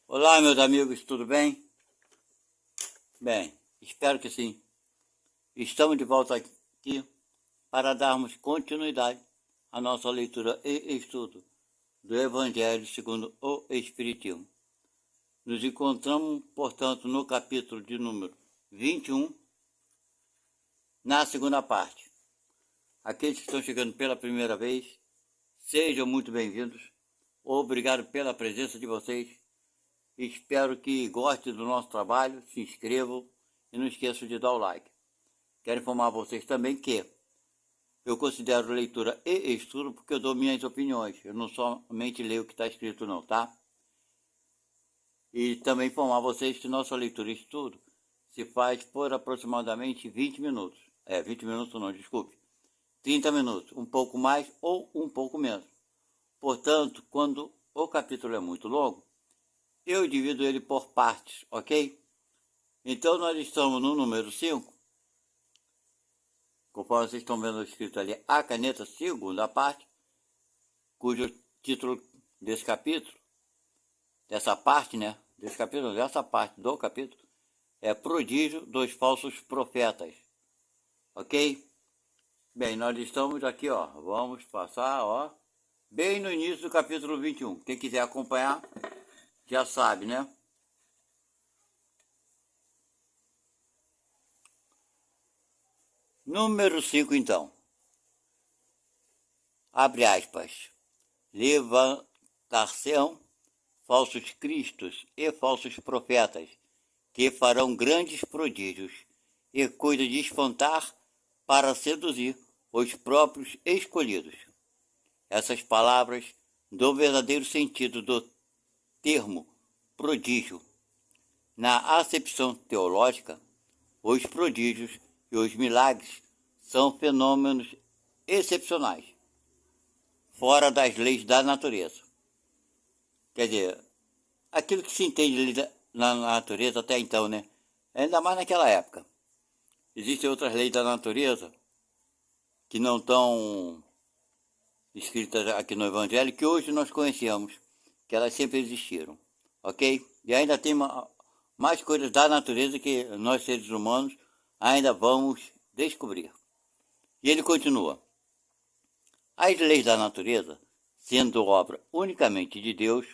Olá, meus amigos, tudo bem? Bem, espero que sim. Estamos de volta aqui para darmos continuidade à nossa leitura e estudo do Evangelho segundo o Espiritismo. Nos encontramos, portanto, no capítulo de número 21, na segunda parte. Aqueles que estão chegando pela primeira vez, sejam muito bem-vindos. Obrigado pela presença de vocês. Espero que gostem do nosso trabalho, se inscrevam e não esqueçam de dar o like. Quero informar vocês também que eu considero leitura e estudo porque eu dou minhas opiniões. Eu não somente leio o que está escrito não, tá? E também informar vocês que nossa leitura e estudo se faz por aproximadamente 20 minutos. 20 minutos não, desculpe. 30 minutos, um pouco mais ou um pouco menos. Portanto, quando o capítulo é muito longo, eu divido ele por partes, ok? Então nós estamos no número 5, conforme vocês estão vendo escrito ali, a caneta, segunda parte, cujo título desse capítulo, dessa parte, né? Dessa parte do capítulo, é Prodígio dos Falsos Profetas, ok? Bem, nós estamos aqui, ó, vamos passar, ó, bem no início do capítulo 21. Quem quiser acompanhar, já sabe, né? Número 5, então. Abre aspas. Levantar-se-ão falsos cristos e falsos profetas, que farão grandes prodígios e coisas de espantar para seduzir os próprios escolhidos. Essas palavras dão verdadeiro sentido do termo prodígio. Na acepção teológica, os prodígios e os milagres são fenômenos excepcionais, fora das leis da natureza. Quer dizer, aquilo que se entende na natureza até então, né? Ainda mais naquela época. Existem outras leis da natureza que não estão escritas aqui no Evangelho, que hoje nós conhecemos, que elas sempre existiram, ok? E ainda tem mais coisas da natureza que nós seres humanos ainda vamos descobrir. E ele continua. As leis da natureza, sendo obra unicamente de Deus,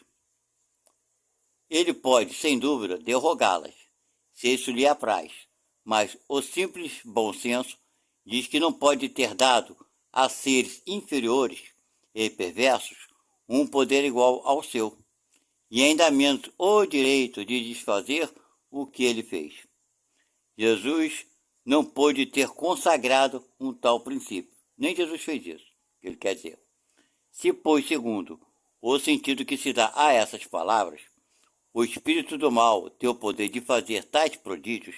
ele pode, sem dúvida, derrogá-las, se isso lhe apraz, mas o simples bom senso diz que não pode ter dado a seres inferiores e perversos um poder igual ao seu, e ainda menos o direito de desfazer o que ele fez. Jesus não pôde ter consagrado um tal princípio. Nem Jesus fez isso, que ele quer dizer. Se, pois, segundo o sentido que se dá a essas palavras, o espírito do mal tem o poder de fazer tais prodígios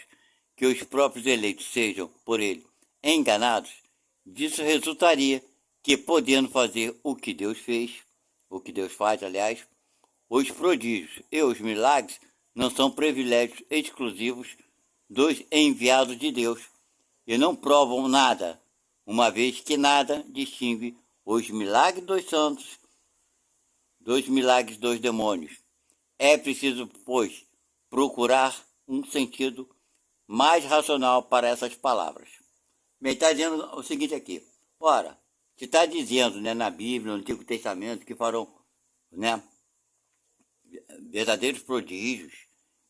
que os próprios eleitos sejam, por ele, enganados, disso resultaria que, podendo fazer o que Deus fez, o que Deus faz, aliás, os prodígios e os milagres não são privilégios exclusivos dos enviados de Deus e não provam nada, uma vez que nada distingue os milagres dos santos dos milagres dos demônios. É preciso, pois, procurar um sentido mais racional para essas palavras. Bem, está dizendo o seguinte aqui. Ora, se está dizendo, né, na Bíblia, no Antigo Testamento, que farão, né, verdadeiros prodígios,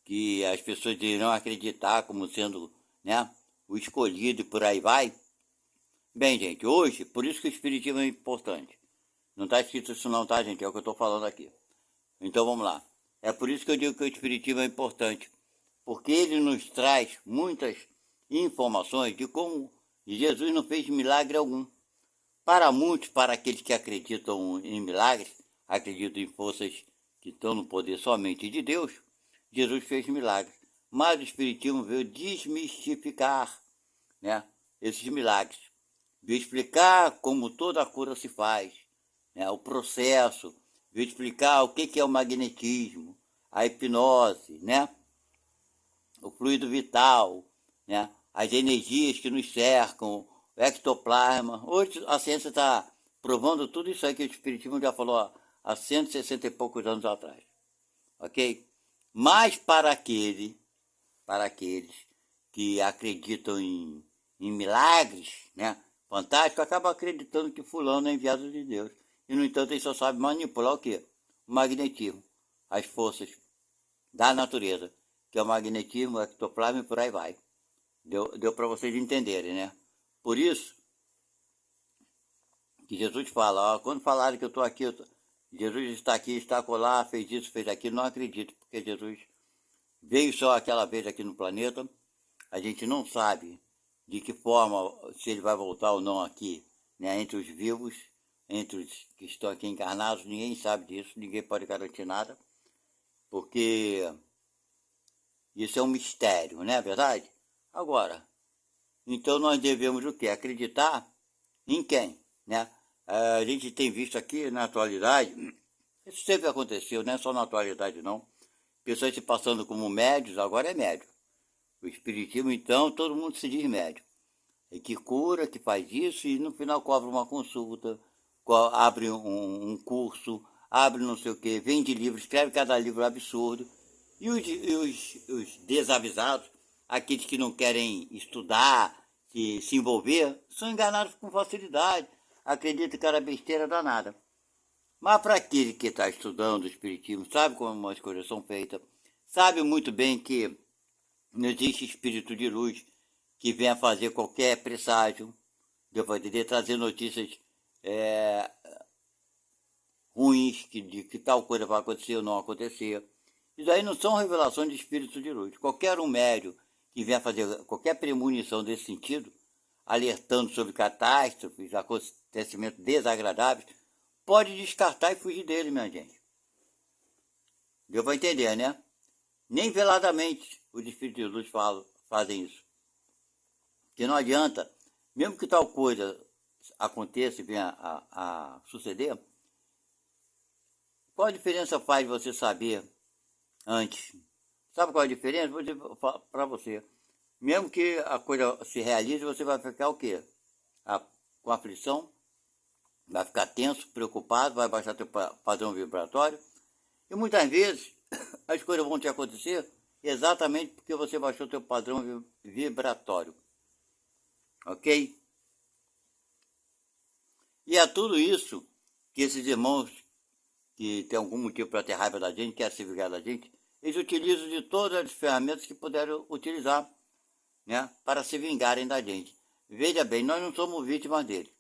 que as pessoas irão acreditar como sendo, né, o escolhido e por aí vai. Bem, gente, hoje, por isso que o Espiritismo é importante. Não está escrito isso não, tá, gente? É o que eu estou falando aqui. Então, vamos lá. É por isso que eu digo que o Espiritismo é importante. Porque ele nos traz muitas informações de como Jesus não fez milagre algum. Para muitos, para aqueles que acreditam em milagres, acreditam em forças que estão no poder somente de Deus, Jesus fez milagres. Mas o Espiritismo veio desmistificar, né, esses milagres. Veio explicar como toda a cura se faz, né, o processo, veio explicar o que é o magnetismo, a hipnose, né, o fluido vital, né, as energias que nos cercam, o ectoplasma. Hoje a ciência está provando tudo isso aí que o Espiritismo já falou há 160 e poucos anos atrás, ok? Mas para aqueles que acreditam em milagres, né, fantásticos, acabam acreditando que fulano é enviado de Deus. E, no entanto, ele só sabe manipular o quê? O magnetismo, as forças da natureza, que é o magnetismo, o ectoplasma e por aí vai. Deu para vocês entenderem, né? Por isso que Jesus fala, ó, quando falarem que eu estou aqui, Jesus está aqui, está acolá, fez isso, fez aquilo, não acredito, porque Jesus veio só aquela vez aqui no planeta, a gente não sabe de que forma, se ele vai voltar ou não aqui, né, entre os vivos, entre os que estão aqui encarnados, ninguém sabe disso, ninguém pode garantir nada, porque isso é um mistério, não é verdade? Agora, então nós devemos o quê? Acreditar em quem, né? A gente tem visto aqui na atualidade, isso sempre aconteceu, não é só na atualidade não, pessoas se passando como médios, agora é médio. O espiritismo, então, todo mundo se diz médio. E que cura, que faz isso, e no final cobra uma consulta, abre um curso, abre não sei o quê, vende livro, escreve cada livro absurdo. E os desavisados, aqueles que não querem estudar, se envolver, são enganados com facilidade. Acreditam que era besteira danada. Mas para aquele que está estudando o espiritismo, sabe como as coisas são feitas, sabe muito bem que não existe espírito de luz que venha fazer qualquer presságio, deu para entender, trazer notícias é, ruins, de que tal coisa vai acontecer ou não acontecer. Isso aí não são revelações de espírito de luz. Qualquer um médium que venha fazer qualquer premonição desse sentido, alertando sobre catástrofes, acontecimentos desagradáveis, pode descartar e fugir dele, minha gente. Deu para entender, né? Nem veladamente os espíritos de luz fazem isso. Que não adianta, mesmo que tal coisa aconteça e venha a suceder, qual a diferença faz você saber antes? Sabe qual é a diferença? Vou dizer para você. Mesmo que a coisa se realize, você vai ficar o quê? Com aflição, vai ficar tenso, preocupado, vai baixar teu padrão vibratório. E muitas vezes as coisas vão te acontecer exatamente porque você baixou teu padrão vibratório. Ok? E é tudo isso que esses irmãos que tem algum motivo para ter raiva da gente, quer se vingar da gente, eles utilizam de todas as ferramentas que puderam utilizar, né, para se vingarem da gente. Veja bem, nós não somos vítimas deles.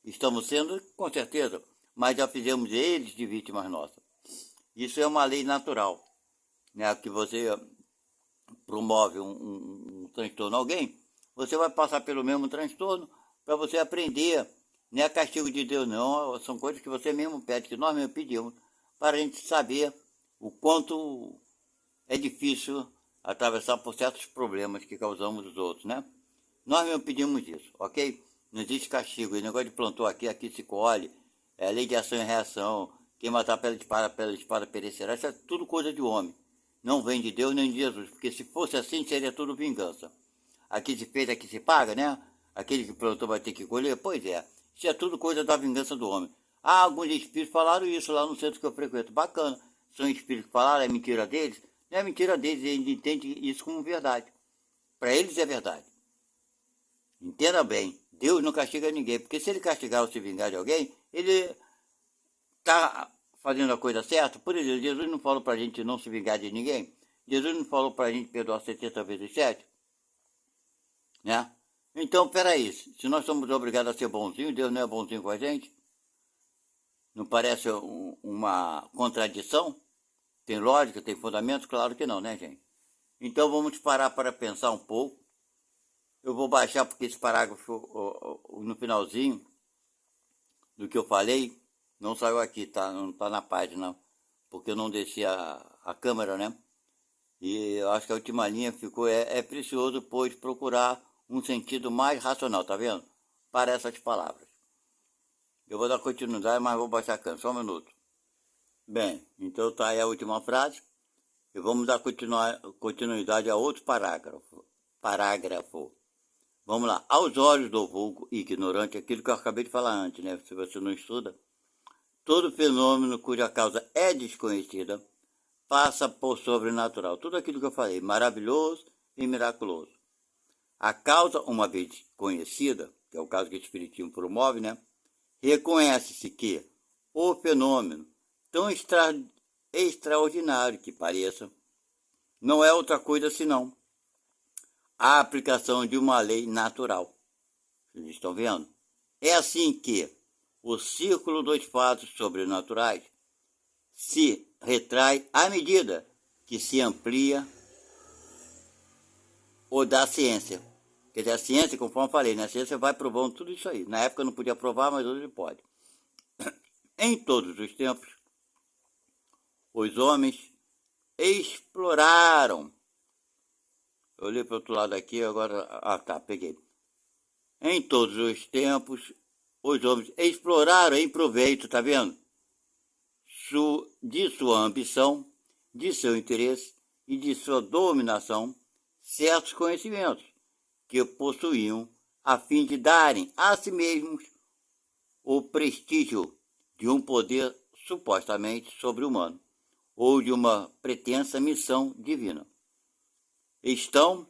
Estamos sendo, com certeza, mas já fizemos eles de vítimas nossas. Isso é uma lei natural, né, que você promove um transtorno a alguém, você vai passar pelo mesmo transtorno para você aprender. Não é castigo de Deus, não. São coisas que você mesmo pede, que nós mesmos pedimos, para a gente saber o quanto é difícil atravessar por certos problemas que causamos os outros, né? Nós mesmos pedimos isso, ok? Não existe castigo. O negócio de plantou aqui se colhe. É lei de ação e reação. Quem matar pela espada perecerá. Isso é tudo coisa de homem. Não vem de Deus nem de Jesus. Porque se fosse assim, seria tudo vingança. Aqui se fez, aqui se paga, né? Aquele que plantou vai ter que colher. Pois é. Isso é tudo coisa da vingança do homem. Ah, alguns espíritos falaram isso lá no centro que eu frequento. Bacana. São espíritos que falaram, é mentira deles? Não é mentira deles, eles entendem isso como verdade. Para eles é verdade. Entenda bem, Deus não castiga ninguém, porque se ele castigar ou se vingar de alguém, ele está fazendo a coisa certa. Por exemplo, Jesus não falou para a gente não se vingar de ninguém. Jesus não falou para a gente perdoar 70 vezes 7, né? Então, peraí, se nós somos obrigados a ser bonzinhos, Deus não é bonzinho com a gente? Não parece uma contradição? Tem lógica, tem fundamento? Claro que não, né, gente? Então vamos parar para pensar um pouco. Eu vou baixar porque esse parágrafo no finalzinho do que eu falei não saiu aqui, tá? Não está na página, porque eu não desci a câmera, né? E eu acho que a última linha ficou, é precioso, pois, procurar um sentido mais racional, tá vendo? Para essas palavras. Eu vou dar continuidade, mas vou baixar a câmera, só um minuto. Bem, então tá aí a última frase. E vamos dar continuidade a outro parágrafo. Vamos lá. Aos olhos do vulgo ignorante, aquilo que eu acabei de falar antes, né? Se você não estuda, todo fenômeno cuja causa é desconhecida passa por sobrenatural. Tudo aquilo que eu falei, maravilhoso e miraculoso. A causa, uma vez conhecida, que é o caso que o Espiritismo promove, né? Reconhece-se que o fenômeno, tão extraordinário que pareça, não é outra coisa senão a aplicação de uma lei natural. Vocês estão vendo? É assim que o círculo dos fatos sobrenaturais se retrai à medida que se amplia o da ciência. Quer dizer, a ciência, conforme eu falei, né? A ciência vai provando tudo isso aí. Na época não podia provar, mas hoje pode. Em todos os tempos, os homens exploraram. Eu olhei para o outro lado aqui, agora... Ah, tá, peguei. Em todos os tempos, os homens exploraram em proveito, tá vendo? De sua ambição, de seu interesse e de sua dominação, certos conhecimentos que possuíam a fim de darem a si mesmos o prestígio de um poder supostamente sobre-humano ou de uma pretensa missão divina. Estão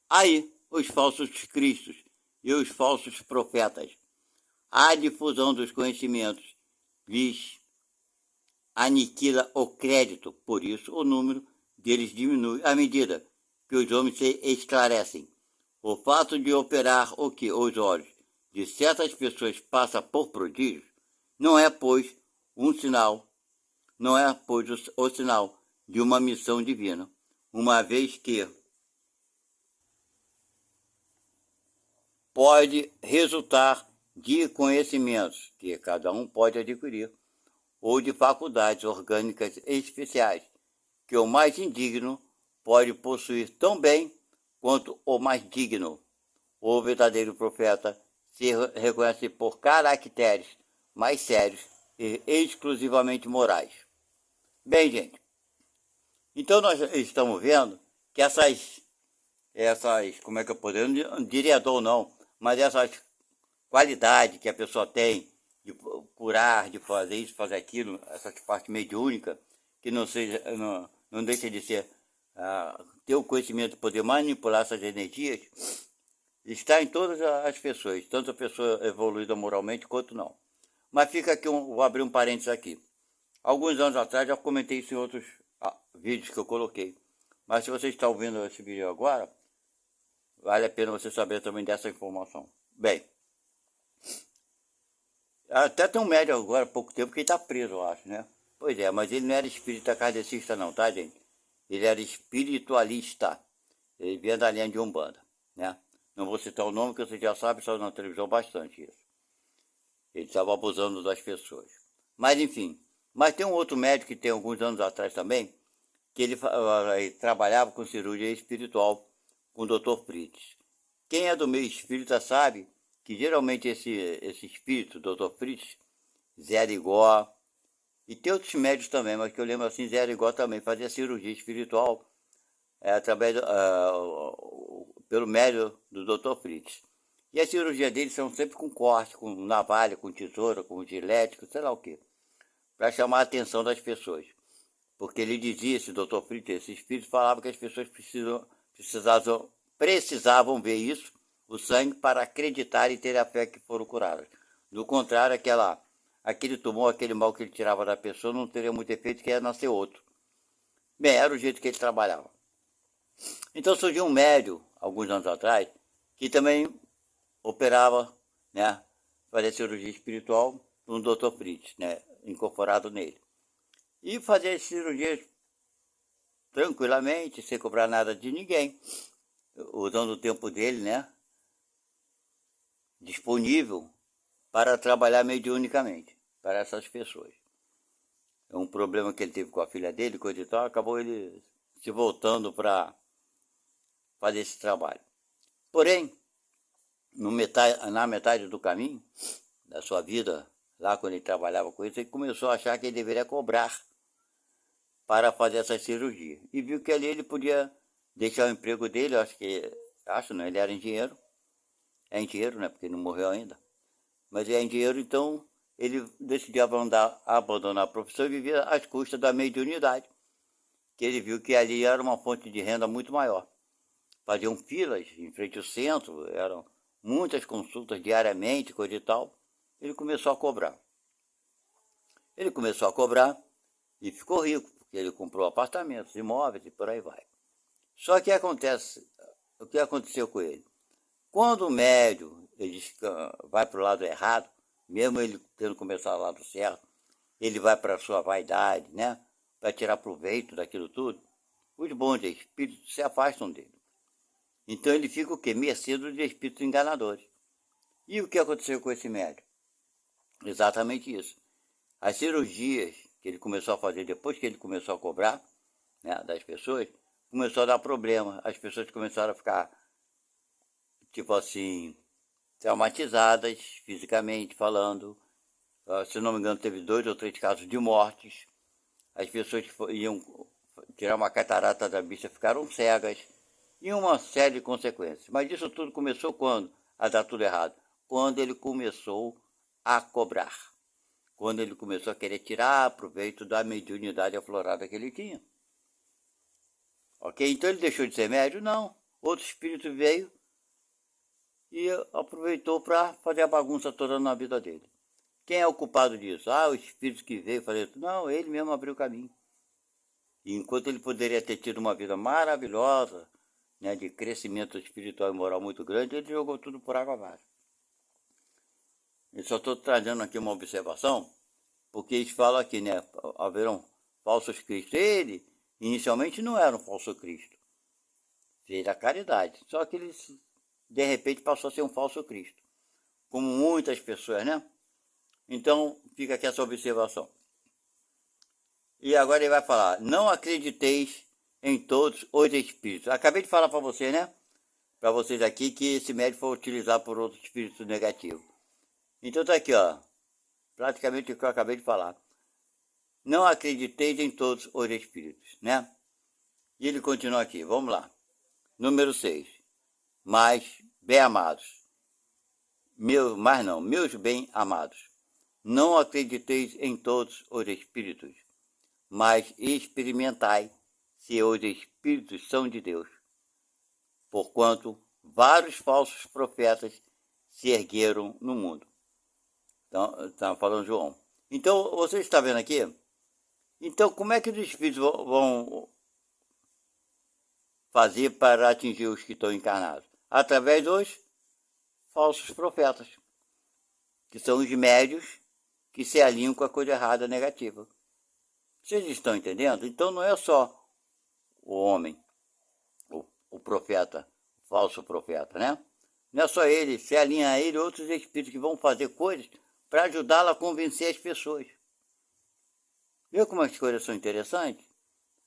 aí os falsos cristos e os falsos profetas. A difusão dos conhecimentos lhes aniquila o crédito, por isso o número deles diminui à medida que os homens se esclarecem. O fato de operar o que os olhos de certas pessoas passa por prodígios não é, pois, o sinal de uma missão divina, uma vez que pode resultar de conhecimentos que cada um pode adquirir ou de faculdades orgânicas especiais que o mais indigno pode possuir tão bem quanto o mais digno. O verdadeiro profeta se reconhece por caracteres mais sérios e exclusivamente morais. Bem, gente, então nós estamos vendo que essas como é que eu poderia, não diria dor não, mas essas qualidades que a pessoa tem de curar, de fazer isso, fazer aquilo, essa parte mediúnica, que não deixa de ser ter o conhecimento de poder manipular essas energias, está em todas as pessoas, tanto a pessoa evoluída moralmente quanto não. Mas fica aqui, vou abrir um parênteses aqui. Alguns anos atrás já comentei isso em outros vídeos que eu coloquei. Mas se você está ouvindo esse vídeo agora, vale a pena você saber também dessa informação. Bem, até tem um médico agora, há pouco tempo, que ele está preso, eu acho, né? Pois é, mas ele não era espírita kardecista não, tá, gente? Ele era espiritualista. Ele vinha da linha de Umbanda, né? Não vou citar o nome, que você já sabe, saiu na televisão bastante isso. Ele estava abusando das pessoas. Mas, enfim. Mas tem um outro médico que tem alguns anos atrás também, que ele trabalhava com cirurgia espiritual com o Dr. Fritz. Quem é do meio espírita sabe que geralmente esse espírito, Dr. Fritz, Zé Arigó, e tem outros médicos também, mas que eu lembro assim, Zé Arigó também fazia cirurgia espiritual através pelo médium do Dr. Fritz. E as cirurgias dele são sempre com corte, com navalha, com tesoura, com gilete, sei lá o quê, para chamar a atenção das pessoas. Porque ele dizia, esse Dr. Fritz, esse espírito falava que as pessoas precisavam ver isso, o sangue, para acreditar e ter a fé que foram curadas. Do contrário, aquele tumor, aquele mal que ele tirava da pessoa não teria muito efeito, que ia nascer outro. Bem, era o jeito que ele trabalhava. Então surgiu um médium, alguns anos atrás, que também operava, né, fazia cirurgia espiritual no Dr. Fritz, né, incorporado nele. E fazia as cirurgias tranquilamente, sem cobrar nada de ninguém, usando o tempo dele, né, disponível para trabalhar mediunicamente para essas pessoas. É um problema que ele teve com a filha dele, coisa e tal, acabou ele se voltando para fazer esse trabalho. Porém, na metade do caminho da sua vida, lá quando ele trabalhava com isso, ele começou a achar que ele deveria cobrar para fazer essa cirurgia. E viu que ali ele podia deixar o emprego dele, acho não, ele era engenheiro. É engenheiro, né, porque não morreu ainda. mas ganhar dinheiro, então ele decidiu abandonar a profissão e viver às custas da mediunidade, que ele viu que ali era uma fonte de renda muito maior. Faziam filas em frente ao centro, eram muitas consultas diariamente, coisa e tal. Ele começou a cobrar. Ele começou a cobrar e ficou rico, porque ele comprou apartamentos, imóveis e por aí vai. Só que o que aconteceu com ele? Quando o médium ele vai para o lado errado, mesmo ele tendo começado do lado certo, ele vai para a sua vaidade, né? Para tirar proveito daquilo tudo, os bons espíritos se afastam dele. Então ele fica o quê? Mercê dos espíritos enganadores. E o que aconteceu com esse médium? Exatamente isso. As cirurgias que ele começou a fazer depois que ele começou a cobrar, né, das pessoas, começou a dar problema. As pessoas começaram a ficar, tipo assim, traumatizadas fisicamente falando. Se não me engano, teve 2 ou 3 casos de mortes. As pessoas que iam tirar uma catarata da vista ficaram cegas. E uma série de consequências. Mas isso tudo começou quando? A dar tudo errado. Quando ele começou a cobrar. Quando ele começou a querer tirar proveito da mediunidade aflorada que ele tinha. Ok? Então ele deixou de ser médium? Não. Outro espírito veio e aproveitou para fazer a bagunça toda na vida dele. Quem é o culpado disso? O espírito que veio fazer. Não, ele mesmo abriu o caminho. E enquanto ele poderia ter tido uma vida maravilhosa, né, de crescimento espiritual e moral muito grande, ele jogou tudo por água abaixo. Eu só estou trazendo aqui uma observação, porque eles falam aqui, né, haverão falsos cristos. Ele, inicialmente, não era um falso cristo. Fez a caridade. Só que ele, de repente, passou a ser um falso cristo. Como muitas pessoas, né? Então, fica aqui essa observação. E agora ele vai falar, não acrediteis em todos os espíritos. Acabei de falar para você, né? Para vocês aqui, que esse médium foi utilizado por outros espíritos negativos. Então tá aqui, ó. Praticamente o que eu acabei de falar. Não acrediteis em todos os espíritos, né? E ele continua aqui, vamos lá. Número 6. Mas, bem amados. Meus bem amados. Não acrediteis em todos os espíritos, mas experimentai se os espíritos são de Deus. Porquanto vários falsos profetas se ergueram no mundo. Então, está falando João. Então, você está vendo aqui? Então, como é que os espíritos vão fazer para atingir os que estão encarnados? Através dos falsos profetas, que são os médios que se alinham com a coisa errada negativa. Vocês estão entendendo? Então, não é só o homem, o profeta, o falso profeta, né? Não é só ele, se alinha a ele outros espíritos que vão fazer coisas para ajudá-lo a convencer as pessoas. Viu como as coisas são interessantes?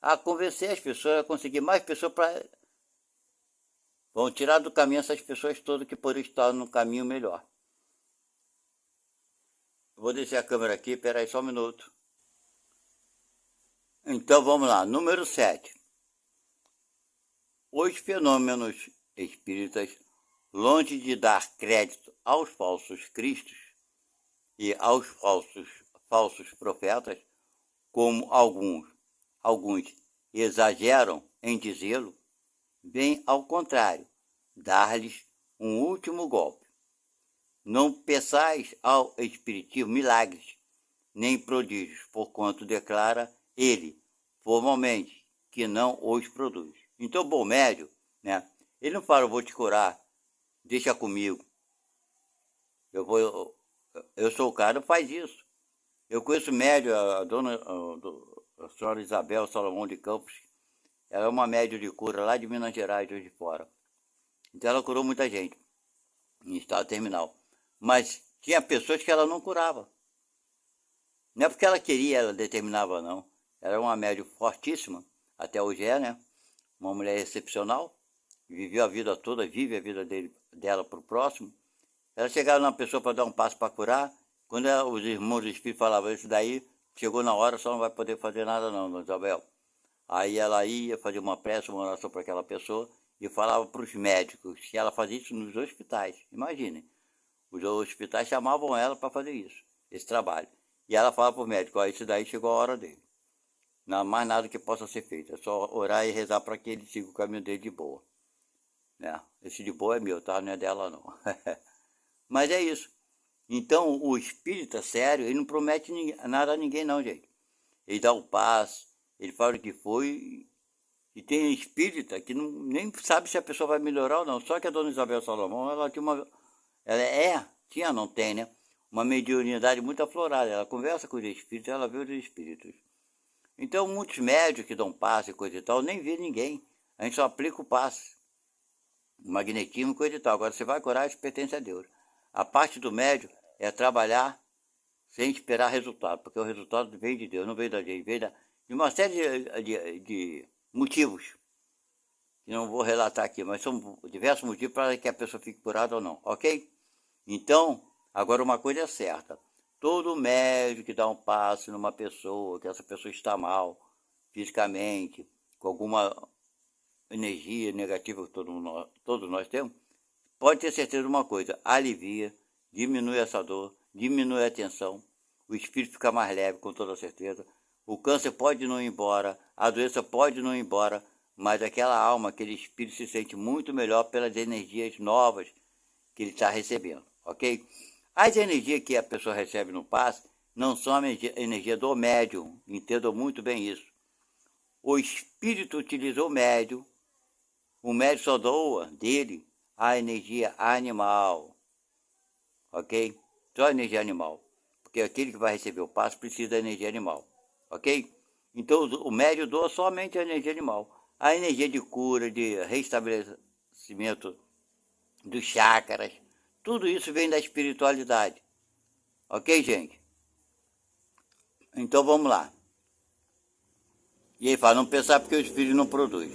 A convencer as pessoas, a conseguir mais pessoas para... Vão tirar do caminho essas pessoas todas que podem estar no caminho melhor. Vou descer a câmera aqui, peraí só um minuto. Então vamos lá, número 7. Os fenômenos espíritas, longe de dar crédito aos falsos cristos e aos falsos profetas, como alguns exageram em dizê-lo, vem ao contrário, dar-lhes um último golpe. Não peçais ao Espiritismo milagres, nem prodígios, porquanto declara ele, formalmente, que não os produz. Então, o bom médium, né, ele não fala, eu vou te curar, deixa comigo. Eu sou o cara que faz isso. Eu conheço médium, a senhora Isabel Salomão de Campos, ela é uma médium de cura lá de Minas Gerais, de fora. Então ela curou muita gente em estado terminal. Mas tinha pessoas que ela não curava. Não é porque ela queria, ela determinava, não. Ela era uma médium fortíssima, até hoje é, né? Uma mulher excepcional, viveu a vida toda, vive a vida dela para o próximo. Ela chegava numa pessoa para dar um passo para curar, quando os irmãos do Espírito falavam isso daí, chegou na hora, só não vai poder fazer nada não, dona Isabel. Aí ela ia fazer uma prece, uma oração para aquela pessoa e falava para os médicos que ela fazia isso nos hospitais. Imaginem, Os hospitais chamavam ela para fazer isso, esse trabalho. E ela fala para o médico, ó, isso daí chegou a hora dele. Não há mais nada que possa ser feito, é só orar e rezar para que ele siga o caminho dele de boa. Né? Esse de boa é meu, tá? Não é dela não. Mas é isso. Então o espírita sério, ele não promete nada a ninguém não, gente. Ele dá o passe, ele fala o que foi. E tem espírita que não, nem sabe se a pessoa vai melhorar ou não. Só que a dona Isabel Salomão, ela tinha uma... tinha, não tem, né? Uma mediunidade muito aflorada. Ela conversa com os espíritos, ela vê os espíritos. Então, muitos médios que dão passe e coisa e tal, nem vê ninguém. A gente só aplica o passe. O magnetismo e coisa e tal. Agora, você vai curar, isso pertence a Deus. A parte do médio é trabalhar sem esperar resultado, porque o resultado vem de Deus, não vem da gente, vem de uma série de motivos, que não vou relatar aqui, mas são diversos motivos para que a pessoa fique curada ou não, ok? Então, agora uma coisa é certa, todo médico que dá um passe numa pessoa, que essa pessoa está mal, fisicamente, com alguma energia negativa que todos nós temos, pode ter certeza de uma coisa, alivia, diminui essa dor, diminui a tensão, o espírito fica mais leve com toda certeza, o câncer pode não ir embora, a doença pode não ir embora, mas aquela alma, aquele espírito se sente muito melhor pelas energias novas que ele está recebendo, ok? As energias que a pessoa recebe no passe não são a energia do médium, entendam muito bem isso. O espírito utilizou o médium só doa dele a energia animal, ok? Só a energia animal, porque aquele que vai receber o passe precisa da energia animal, ok? Então o médium doa somente a energia animal. A energia de cura, de restabelecimento dos chakras, tudo isso vem da espiritualidade, ok, gente? Então vamos lá. E aí fala, não pensar porque o espírito não produz.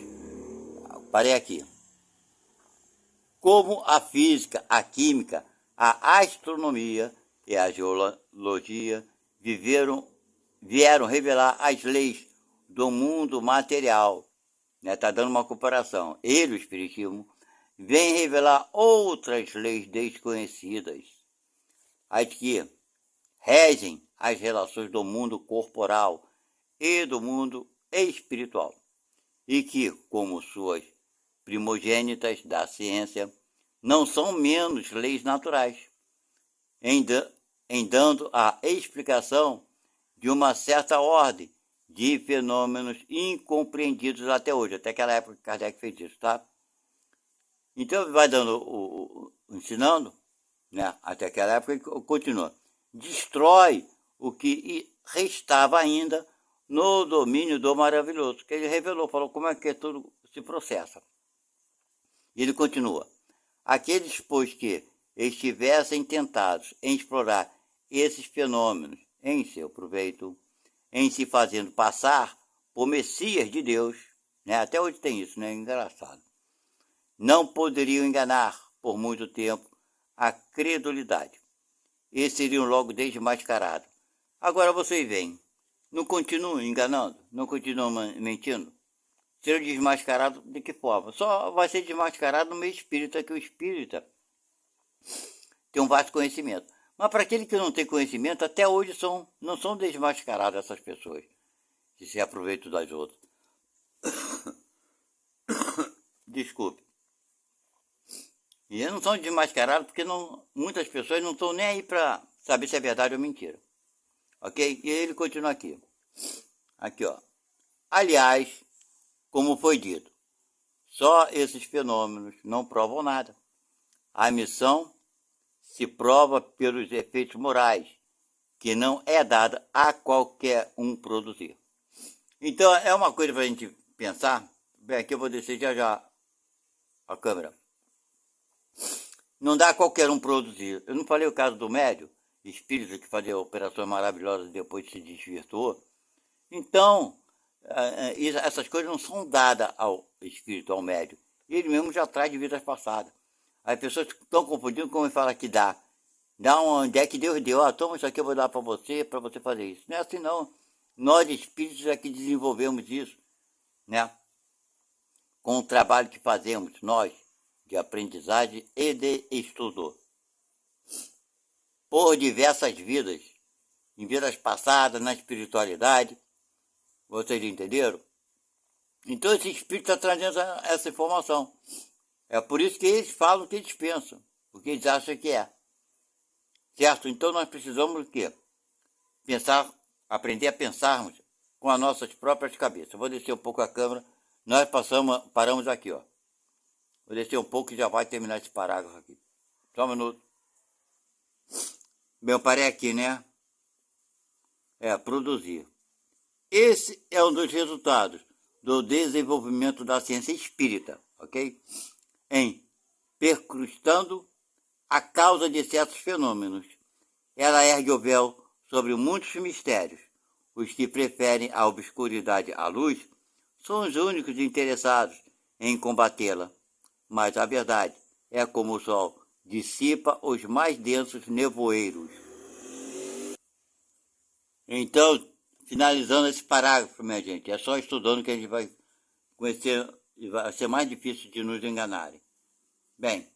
Parei aqui. Como a física, a química, a astronomia e a geologia vieram revelar as leis do mundo material. Está dando uma comparação. Ele, o Espiritismo, vem revelar outras leis desconhecidas, as que regem as relações do mundo corporal e do mundo espiritual, e que, como suas primogênitas da ciência, não são menos leis naturais, em dando a explicação de uma certa ordem de fenômenos incompreendidos até hoje, até aquela época que Kardec fez isso, tá? Então vai dando, ensinando, né? Até aquela época ele continua. Destrói o que restava ainda no domínio do maravilhoso, que ele revelou, falou como é que tudo se processa. E ele continua. Aqueles, pois, que estivessem tentados em explorar esses fenômenos em seu proveito, em se fazendo passar por Messias de Deus, né? Até hoje tem isso, né? Engraçado. Não poderiam enganar por muito tempo a credulidade e seriam logo desmascarados. Agora vocês veem, não continuam enganando, não continuam mentindo. Serão desmascarados de que forma? Só vai ser desmascarado no meio espírita, que o espírita tem um vasto conhecimento. Mas para aquele que não tem conhecimento, até hoje não são desmascaradas essas pessoas que se aproveitam das outras. Desculpe. E eles não são desmascarados porque muitas pessoas não estão nem aí para saber se é verdade ou mentira. Ok? E ele continua aqui. Aqui, ó. Aliás, como foi dito, só esses fenômenos não provam nada. A missão se prova pelos efeitos morais, que não é dada a qualquer um produzir. Então, é uma coisa para a gente pensar. Bem, aqui eu vou descer já a câmera. Não dá a qualquer um produzir. Eu não falei o caso do médium, espírito que fazia operações maravilhosas e depois se desvirtuou. Então, essas coisas não são dadas ao espírito, ao médium. Ele mesmo já traz de vidas passadas. As pessoas estão confundindo como ele fala que dá. Dá onde é que Deus deu. Toma isso aqui, eu vou dar para você fazer isso. Não é assim não. Nós espíritos é que desenvolvemos isso, né? Com o trabalho que fazemos, nós, de aprendizagem e de estudo. por diversas vidas, em vidas passadas, na espiritualidade. Vocês entenderam? Então esse espírito está trazendo essa informação. É por isso que eles falam o que eles pensam, o que eles acham que é. Certo? Então nós precisamos o quê? Pensar, aprender a pensarmos com as nossas próprias cabeças. Vou descer um pouco a câmera. Nós paramos aqui, ó. Vou descer um pouco e já vai terminar esse parágrafo aqui. Só um minuto. Bem, eu parei aqui, né? Produzir. Esse é um dos resultados do desenvolvimento da ciência espírita, ok? Em percrustando a causa de certos fenômenos. Ela ergue o véu sobre muitos mistérios. Os que preferem a obscuridade à luz são os únicos interessados em combatê-la. Mas a verdade é como o sol dissipa os mais densos nevoeiros. Então, finalizando esse parágrafo, minha gente, é só estudando que a gente vai conhecer e vai ser mais difícil de nos enganarem. Bem,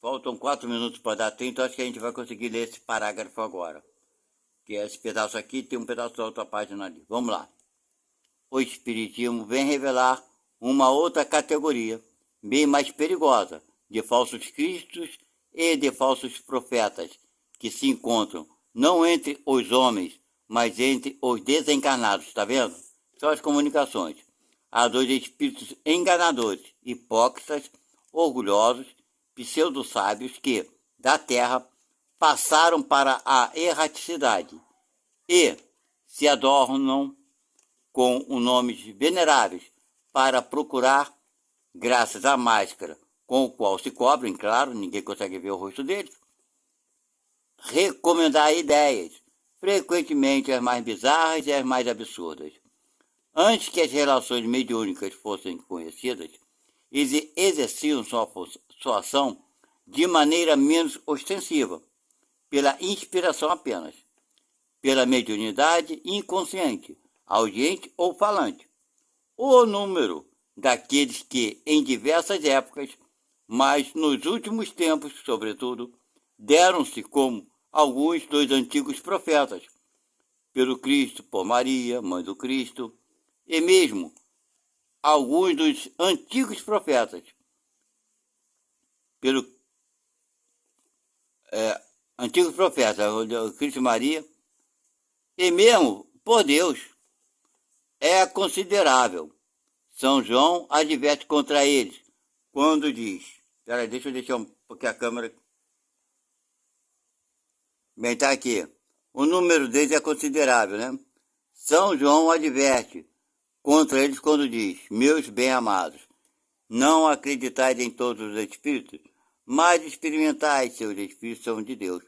faltam 4 minutos para dar 30, acho que a gente vai conseguir ler esse parágrafo agora. Que esse pedaço aqui tem um pedaço da outra página ali. Vamos lá. O Espiritismo vem revelar uma outra categoria, bem mais perigosa, de falsos cristos e de falsos profetas, que se encontram não entre os homens, mas entre os desencarnados, está vendo? São as comunicações. Há dois espíritos enganadores, hipócritas, orgulhosos, pseudo-sábios que, da terra, passaram para a erraticidade e se adornam com nomes veneráveis para procurar, graças à máscara com o qual se cobrem, claro, ninguém consegue ver o rosto deles, recomendar ideias, frequentemente as mais bizarras e as mais absurdas. Antes que as relações mediúnicas fossem conhecidas, eles exerciam sua ação de maneira menos ostensiva, pela inspiração apenas, pela mediunidade inconsciente, audiente ou falante. O número daqueles que, em diversas épocas, mas nos últimos tempos, sobretudo, deram-se como alguns dos antigos profetas, pelo Cristo, por Maria, mãe do Cristo, e mesmo alguns dos antigos profetas, pelo antigos profetas, Cristo e Maria, e mesmo por Deus, é considerável. São João adverte contra eles, quando diz, peraí, deixa eu deixar um pouquinho a câmera. Bem, tá aqui. O número deles é considerável, né? São João adverte contra eles quando diz, meus bem-amados, não acreditais em todos os espíritos, mas experimentais se os espíritos são de Deus,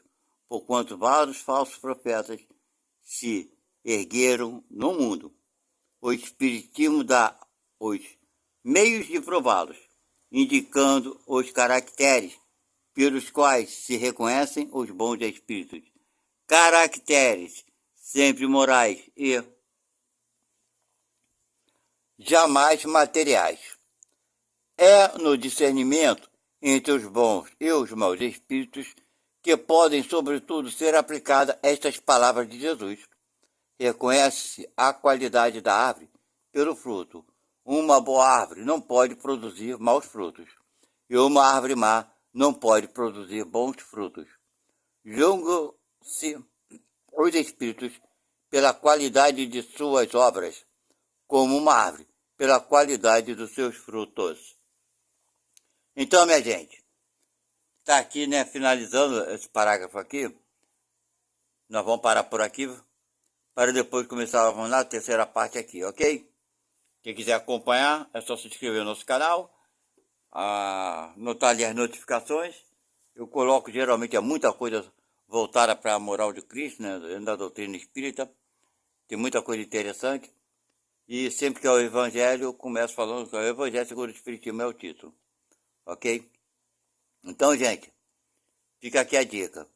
porquanto vários falsos profetas se ergueram no mundo. O Espiritismo dá os meios de prová-los, indicando os caracteres pelos quais se reconhecem os bons espíritos. Caracteres sempre morais e jamais materiais. É no discernimento entre os bons e os maus espíritos que podem, sobretudo, ser aplicadas estas palavras de Jesus. Reconhece-se a qualidade da árvore pelo fruto. Uma boa árvore não pode produzir maus frutos, e uma árvore má não pode produzir bons frutos. Julgam-se os espíritos pela qualidade de suas obras, como uma árvore pela qualidade dos seus frutos. Então, minha gente, está aqui, né, finalizando esse parágrafo aqui. Nós vamos parar por aqui, para depois começarmos na terceira parte aqui, ok? Quem quiser acompanhar, é só se inscrever no nosso canal, anotar ali as notificações. Eu coloco, geralmente, muita coisa voltada para a moral de Cristo, né, da doutrina espírita. Tem muita coisa interessante. E sempre que é o Evangelho, eu começo falando que é o Evangelho segundo o Espiritismo é o título, ok? Então, gente, fica aqui a dica.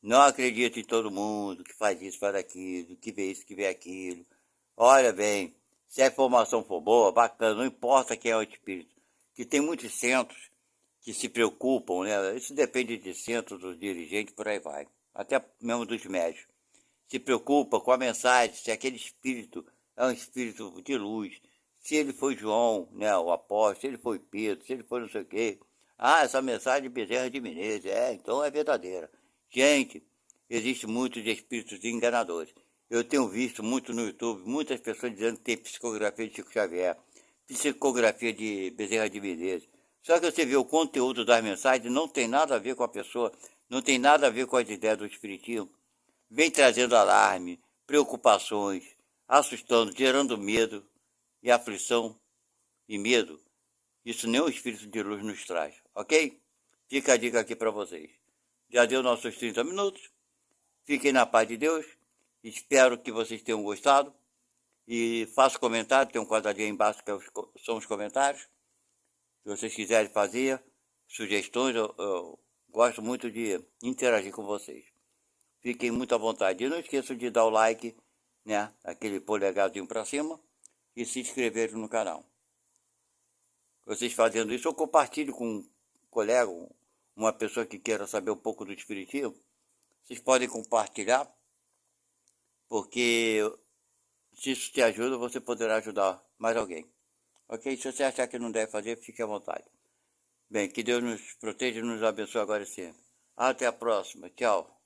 Não acredite em todo mundo que faz isso, faz aquilo, que vê isso, que vê aquilo. Olha bem, se a informação for boa, bacana, não importa quem é o espírito. Que tem muitos centros que se preocupam, né? Isso depende de centro, dos dirigentes, por aí vai. Até mesmo dos médios. Se preocupa com a mensagem, se aquele espírito é um espírito de luz, se ele foi João, né, o apóstolo, se ele foi Pedro, se ele foi não sei o quê. Ah, essa mensagem de Bezerra de Menezes, então é verdadeira. Gente, existe muito de espíritos enganadores. Eu tenho visto muito no YouTube, muitas pessoas dizendo que tem psicografia de Chico Xavier, psicografia de Bezerra de Menezes. Só que você vê o conteúdo das mensagens, não tem nada a ver com a pessoa, não tem nada a ver com as ideias do espiritismo. Vem trazendo alarme, preocupações, assustando, gerando medo e aflição e medo. Isso nem o Espírito de Luz nos traz, ok? Fica a dica aqui para vocês. Já deu nossos 30 minutos. Fiquem na paz de Deus. Espero que vocês tenham gostado. E faça comentário, tem um quadradinho aí embaixo que são os comentários. Se vocês quiserem fazer sugestões, eu gosto muito de interagir com vocês. Fiquem muito à vontade. E não esqueçam de dar o like, né? Aquele polegarzinho para cima. E se inscrever no canal. Vocês fazendo isso, eu compartilho com um colega, uma pessoa que queira saber um pouco do espiritismo. Vocês podem compartilhar, porque se isso te ajuda, você poderá ajudar mais alguém. Ok? Se você achar que não deve fazer, fique à vontade. Bem, que Deus nos proteja e nos abençoe agora e sempre. Até a próxima. Tchau.